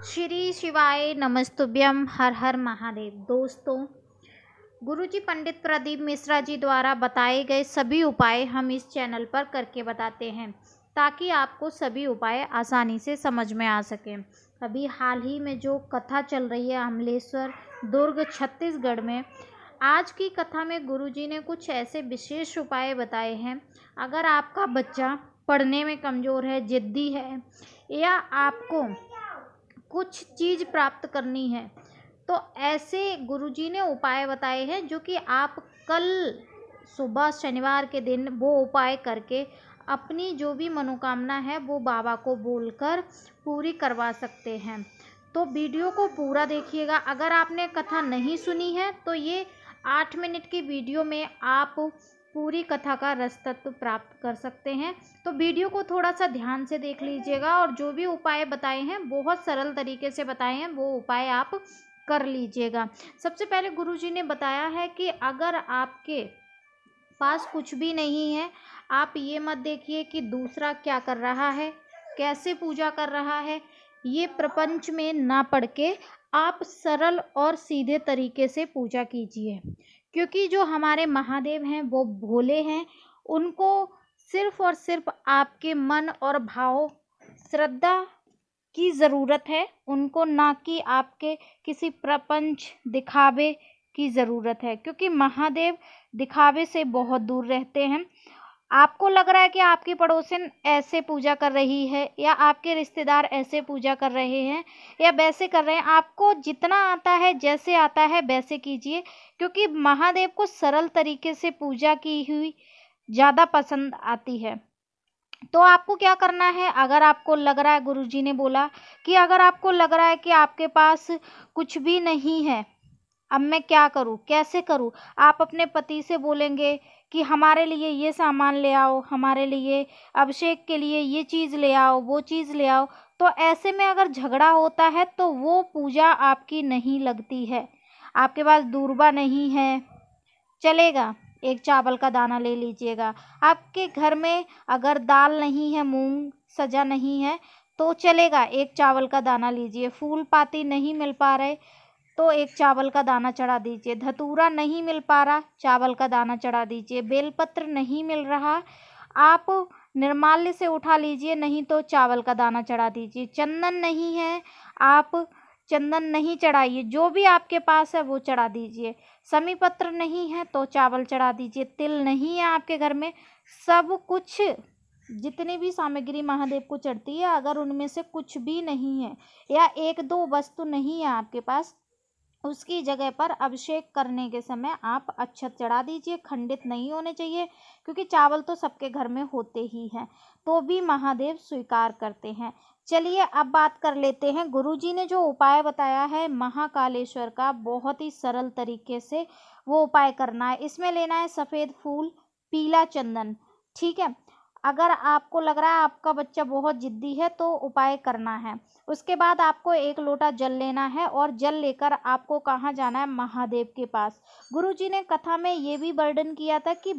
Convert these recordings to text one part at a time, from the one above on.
श्री शिवाय नमस्तुभ्यम। हर हर महादेव। दोस्तों, गुरुजी पंडित प्रदीप मिश्रा जी द्वारा बताए गए सभी उपाय हम इस चैनल पर करके बताते हैं ताकि आपको सभी उपाय आसानी से समझ में आ सकें। अभी हाल ही में जो कथा चल रही है अमलेश्वर दुर्ग छत्तीसगढ़ में, आज की कथा में गुरुजी ने कुछ ऐसे विशेष उपाय बताए हैं। अगर आपका बच्चा पढ़ने में कमज़ोर है, ज़िद्दी है या आपको कुछ चीज़ प्राप्त करनी है, तो ऐसे गुरुजी ने उपाय बताए हैं जो कि आप कल सुबह शनिवार के दिन वो उपाय करके अपनी जो भी मनोकामना है वो बाबा को बोलकर पूरी करवा सकते हैं। तो वीडियो को पूरा देखिएगा। अगर आपने कथा नहीं सुनी है तो ये 8 मिनट की वीडियो में आप पूरी कथा का रस तत्व प्राप्त कर सकते हैं। तो वीडियो को थोड़ा सा ध्यान से देख लीजिएगा और जो भी उपाय बताए हैं बहुत सरल तरीके से बताए हैं, वो उपाय आप कर लीजिएगा। सबसे पहले गुरुजी ने बताया है कि अगर आपके पास कुछ भी नहीं है, आप ये मत देखिए कि दूसरा क्या कर रहा है, कैसे पूजा कर रहा है, ये प्रपंच में ना पड़ के आप सरल और सीधे तरीके से पूजा कीजिए। क्योंकि जो हमारे महादेव हैं वो भोले हैं, उनको सिर्फ और सिर्फ आपके मन और भाव श्रद्धा की ज़रूरत है, उनको ना कि आपके किसी प्रपंच दिखावे की ज़रूरत है। क्योंकि महादेव दिखावे से बहुत दूर रहते हैं। आपको लग रहा है कि आपकी पड़ोसन ऐसे पूजा कर रही है या आपके रिश्तेदार ऐसे पूजा कर रहे हैं या वैसे कर रहे हैं, आपको जितना आता है जैसे आता है वैसे कीजिए। क्योंकि महादेव को सरल तरीके से पूजा की हुई ज़्यादा पसंद आती है। तो आपको क्या करना है, अगर आपको लग रहा है, गुरुजी ने बोला कि अगर आपको लग रहा है कि आपके पास कुछ भी नहीं है, अब मैं क्या करूं, कैसे करूं, आप अपने पति से बोलेंगे कि हमारे लिए ये सामान ले आओ, हमारे लिए अभिषेक के लिए ये चीज़ ले आओ, वो चीज़ ले आओ। तो ऐसे में अगर झगड़ा होता है तो वो पूजा आपकी नहीं लगती है। आपके पास दूरबा नहीं है, चलेगा, एक चावल का दाना ले लीजिएगा। आपके घर में अगर दाल नहीं है, मूंग सजा नहीं है तो चलेगा, एक चावल का दाना लीजिए। फूल पाती नहीं मिल पा रहे तो एक चावल का दाना चढ़ा दीजिए। धतूरा नहीं मिल पा रहा, चावल का दाना चढ़ा दीजिए। बेलपत्र नहीं मिल रहा, आप निर्माल्य से उठा लीजिए, नहीं तो चावल का दाना चढ़ा दीजिए। चंदन नहीं है, आप चंदन नहीं चढ़ाइए, जो भी आपके पास है वो चढ़ा दीजिए। समी पत्र नहीं है तो चावल चढ़ा दीजिए। तिल नहीं है आपके घर में, सब कुछ जितनी भी सामग्री महादेव को चढ़ती है, अगर उनमें से कुछ भी नहीं है या एक दो वस्तु नहीं है आपके पास, उसकी जगह पर अभिषेक करने के समय आप अक्षत चढ़ा दीजिए। खंडित नहीं होने चाहिए, क्योंकि चावल तो सबके घर में होते ही हैं, तो भी महादेव स्वीकार करते हैं। चलिए अब बात कर लेते हैं, गुरुजी ने जो उपाय बताया है महाकालेश्वर का, बहुत ही सरल तरीके से वो उपाय करना है। इसमें लेना है सफ़ेद फूल, पीला चंदन, ठीक है। अगर आपको लग रहा है आपका बच्चा बहुत जिद्दी है तो उपाय करना है। उसके बाद आपको 1 लोटा जल लेना है और जल लेकर आपको कहाँ जाना है, महादेव के पास। गुरुजी ने कथा में ये भी वर्णन किया था कि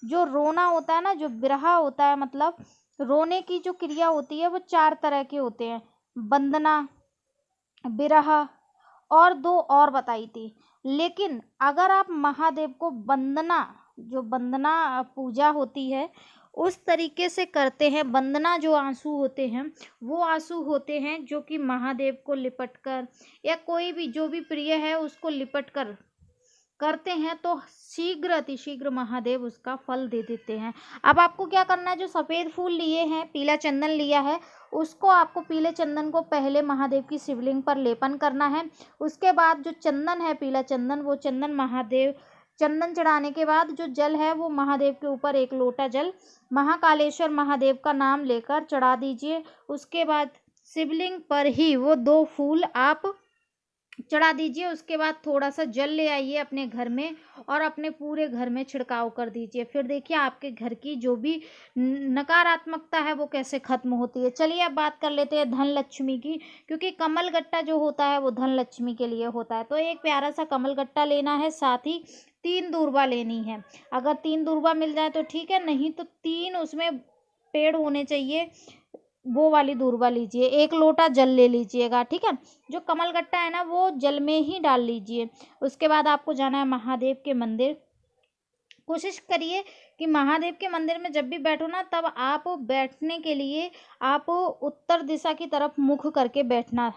जो रोना होता है ना, जो बिरहा होता है, मतलब रोने की जो क्रिया होती है वो 4 तरह के होते हैं, वंदना, बिरह और 2 और बताई थी। लेकिन अगर आप महादेव को वंदना, जो वंदना पूजा होती है उस तरीके से करते हैं, वंदना जो आंसू होते हैं वो आंसू होते हैं जो कि महादेव को लिपट कर या कोई भी जो भी प्रिय है उसको लिपट कर करते हैं, तो शीघ्र अतिशीघ्र महादेव उसका फल दे देते हैं। अब आपको क्या करना है, जो सफ़ेद फूल लिए हैं, पीला चंदन लिया है, उसको आपको पीले चंदन को पहले महादेव की शिवलिंग पर लेपन करना है। उसके बाद जो चंदन है, पीला चंदन, वो चंदन महादेव, चंदन चढ़ाने के बाद जो जल है वो महादेव के ऊपर 1 लोटा जल महाकालेश्वर महादेव का नाम लेकर चढ़ा दीजिए। उसके बाद शिवलिंग पर ही वो 2 फूल आप चढ़ा दीजिए। उसके बाद थोड़ा सा जल ले आइए अपने घर में और अपने पूरे घर में छिड़काव कर दीजिए। फिर देखिए आपके घर की जो भी नकारात्मकता है वो कैसे खत्म होती है। चलिए अब बात कर लेते हैं धन लक्ष्मी की, क्योंकि कमल गट्टा जो होता है वो धन लक्ष्मी के लिए होता है। तो एक प्यारा सा कमल गट्टा लेना है, साथ ही 3 दूर्वा लेनी है। अगर 3 दूर्वा मिल जाए तो ठीक है, नहीं तो 3 उसमें पेड़ होने चाहिए, वो वाली दूर्वा लीजिए, 1 लोटा जल ले लीजिएगा, ठीक है। जो कमलगट्टा है ना वो जल में ही डाल लीजिए। उसके बाद आपको जाना है महादेव के मंदिर। कोशिश करिए कि महादेव के मंदिर में जब भी बैठो ना, तब आप बैठने के लिए आप उत्तर दिशा की तरफ मुख करके बैठना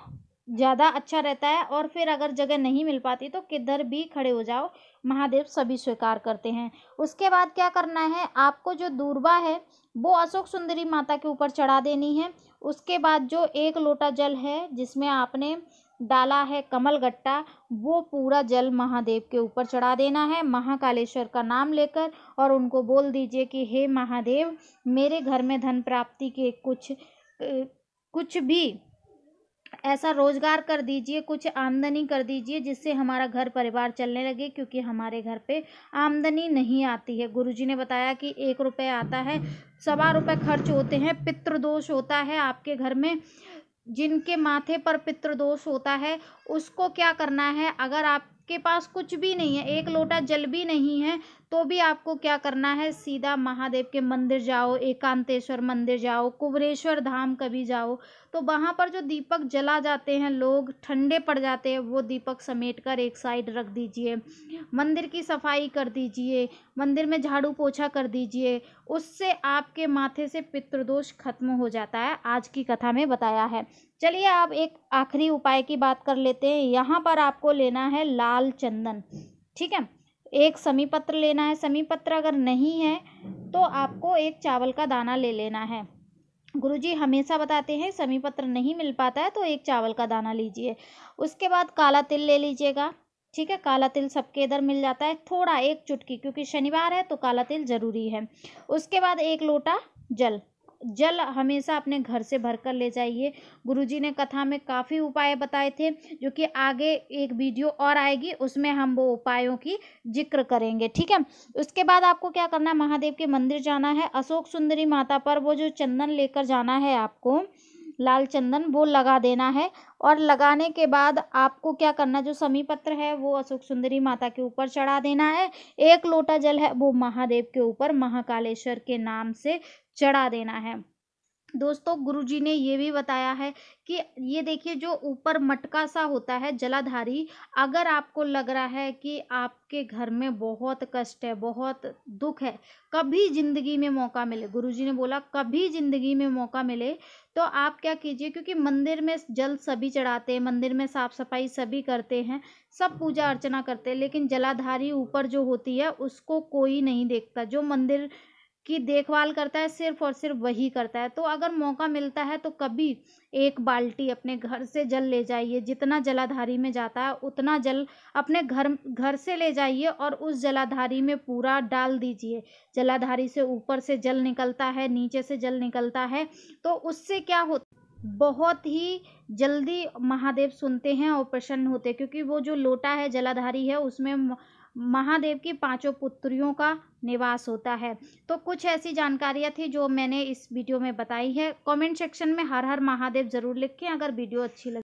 ज़्यादा अच्छा रहता है। और फिर अगर जगह नहीं मिल पाती तो किधर भी खड़े हो जाओ, महादेव सभी स्वीकार करते हैं। उसके बाद क्या करना है, आपको जो दूर्वा है वो अशोक सुंदरी माता के ऊपर चढ़ा देनी है। उसके बाद जो 1 लोटा जल है जिसमें आपने डाला है कमलगट्टा, वो पूरा जल महादेव के ऊपर चढ़ा देना है महाकालेश्वर का नाम लेकर। और उनको बोल दीजिए कि हे महादेव, मेरे घर में धन प्राप्ति के कुछ भी ऐसा रोजगार कर दीजिए, कुछ आमदनी कर दीजिए जिससे हमारा घर परिवार चलने लगे, क्योंकि हमारे घर पे आमदनी नहीं आती है। गुरुजी ने बताया कि 1 रुपये आता है, 1.25 रुपये खर्च होते हैं। पितृदोष होता है आपके घर में, जिनके माथे पर पितृदोष होता है उसको क्या करना है, अगर आपके पास कुछ भी नहीं है, 1 लोटा जल भी नहीं है, तो भी आपको क्या करना है, सीधा महादेव के मंदिर जाओ, एकांतेश्वर मंदिर जाओ, कुबेरेश्वर धाम कभी जाओ, तो वहाँ पर जो दीपक जला जाते हैं, लोग ठंडे पड़ जाते हैं, वो दीपक समेट कर एक साइड रख दीजिए। मंदिर की सफाई कर दीजिए, मंदिर में झाड़ू पोछा कर दीजिए, उससे आपके माथे से पितृदोष खत्म हो जाता है, आज की कथा में बताया है। चलिए अब एक आखिरी उपाय की बात कर लेते हैं। यहाँ पर आपको लेना है लाल चंदन, ठीक है। एक समी पत्र लेना है, समी पत्र अगर नहीं है तो आपको एक चावल का दाना ले लेना है। गुरुजी हमेशा बताते हैं समी पत्र नहीं मिल पाता है तो एक चावल का दाना लीजिए। उसके बाद काला तिल ले लीजिएगा, ठीक है। काला तिल सबके इधर मिल जाता है, थोड़ा 1 चुटकी, क्योंकि शनिवार है तो काला तिल ज़रूरी है। उसके बाद 1 लोटा जल, जल हमेशा अपने घर से भर कर ले जाइए। गुरुजी ने कथा में काफ़ी उपाय बताए थे, जो कि आगे एक वीडियो और आएगी, उसमें हम वो उपायों की जिक्र करेंगे, ठीक है। उसके बाद आपको क्या करना है, महादेव के मंदिर जाना है, अशोक सुंदरी माता पर वो जो चंदन लेकर जाना है आपको, लाल चंदन, वो लगा देना है। और लगाने के बाद आपको क्या करना, जो समी पत्र है वो अशोक सुंदरी माता के ऊपर चढ़ा देना है। 1 लोटा जल है वो महादेव के ऊपर महाकालेश्वर के नाम से चढ़ा देना है। दोस्तों गुरुजी ने ये भी बताया है कि ये देखिए जो ऊपर मटका सा होता है जलाधारी, अगर आपको लग रहा है कि आपके घर में बहुत कष्ट है, बहुत दुख है, कभी ज़िंदगी में मौका मिले, गुरुजी ने बोला कभी ज़िंदगी में मौका मिले, तो आप क्या कीजिए, क्योंकि मंदिर में जल सभी चढ़ाते हैं, मंदिर में साफ़ सफाई सभी करते हैं, सब पूजा अर्चना करते हैं, लेकिन जलाधारी ऊपर जो होती है उसको कोई नहीं देखता। जो मंदिर की देखभाल करता है सिर्फ और सिर्फ वही करता है। तो अगर मौका मिलता है तो कभी 1 बाल्टी अपने घर से जल ले जाइए, जितना जलाधारी में जाता है उतना जल अपने घर से ले जाइए और उस जलाधारी में पूरा डाल दीजिए। जलाधारी से ऊपर से जल निकलता है, नीचे से जल निकलता है, तो उससे क्या होता, बहुत ही जल्दी महादेव सुनते हैं और प्रसन्न होते हैं, क्योंकि वो जो लोटा है जलाधारी है उसमें महादेव की 5 पुत्रियों का निवास होता है। तो कुछ ऐसी जानकारियाँ थी जो मैंने इस वीडियो में बताई है। कमेंट सेक्शन में हर हर महादेव ज़रूर लिखें अगर वीडियो अच्छी लगी।